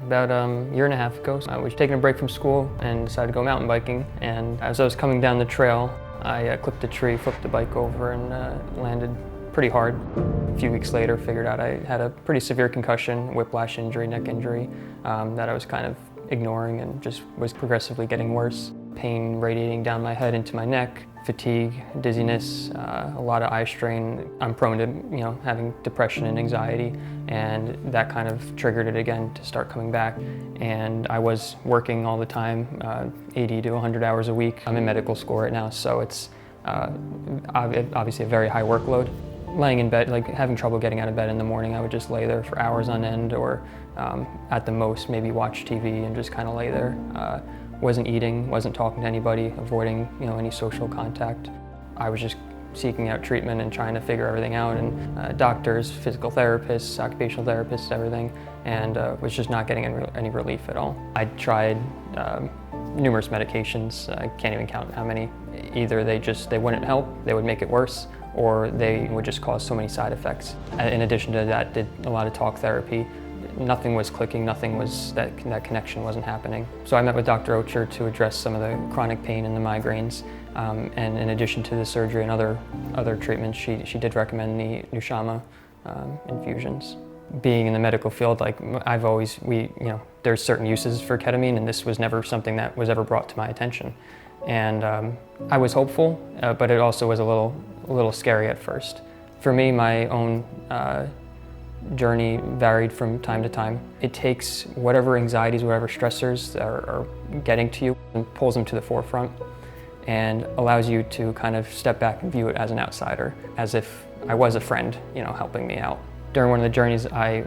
About a year and a half ago, I was taking a break from school and decided to go mountain biking. And as I was coming down the trail, I clipped a tree, flipped the bike over, and landed pretty hard. A few weeks later, figured out I had a pretty severe concussion, whiplash injury, neck injury, that I was kind of ignoring and just was progressively getting worse. Pain radiating down my head into my neck, fatigue, dizziness, a lot of eye strain. I'm prone to, having depression and anxiety, and that kind of triggered it again to start coming back. And I was working all the time, 80 to 100 hours a week. I'm in medical school right now, so it's obviously a very high workload. Laying in bed, like having trouble getting out of bed in the morning, I would just lay there for hours on end, or at the most maybe watch TV and just kind of lay there. Wasn't eating, wasn't talking to anybody, avoiding any social contact. I was just seeking out treatment and trying to figure everything out, and doctors, physical therapists, occupational therapists, everything, and was just not getting any relief at all. I tried numerous medications. I can't even count how many. Either they wouldn't help, they would make it worse, or they would just cause so many side effects. In addition to that, did a lot of talk therapy. Nothing was clicking, that connection wasn't happening. So I met with Dr. Ocher to address some of the chronic pain and the migraines. And in addition to the surgery and other treatments, she did recommend the Nushama infusions. Being in the medical field, like there's certain uses for ketamine, and this was never something that was ever brought to my attention. And I was hopeful, but it also was a little scary at first. For me, my own journey varied from time to time. It takes whatever anxieties, whatever stressors are getting to you and pulls them to the forefront and allows you to kind of step back and view it as an outsider, as if I was a friend, helping me out. During one of the journeys, I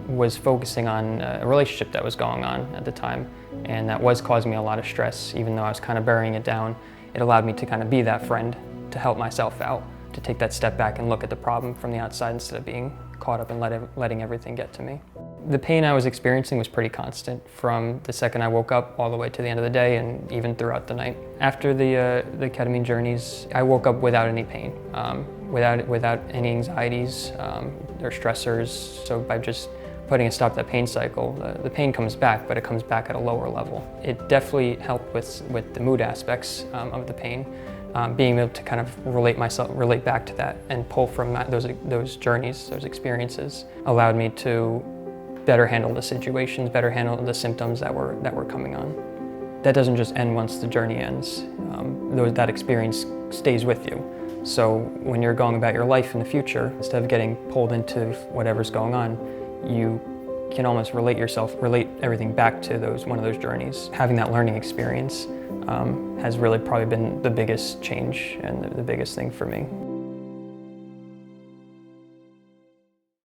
was focusing on a relationship that was going on at the time, and that was causing me a lot of stress. Even though I was kind of burying it down, it allowed me to kind of be that friend, to help myself out, to take that step back and look at the problem from the outside instead of being caught up and letting everything get to me. The pain I was experiencing was pretty constant from the second I woke up all the way to the end of the day, and even throughout the night. After the ketamine journeys, I woke up without any pain, without any anxieties or stressors. So by just putting a stop to that pain cycle, the pain comes back, but it comes back at a lower level. It definitely helped with the mood aspects of the pain. Being able to kind of relate back to that and pull from those journeys, those experiences, allowed me to better handle the situations, better handle the symptoms that were coming on. That doesn't just end once the journey ends. That experience stays with you. So when you're going about your life in the future, instead of getting pulled into whatever's going on, you can almost relate everything back to one of those journeys. Having that learning experience has really probably been the biggest change and the biggest thing for me.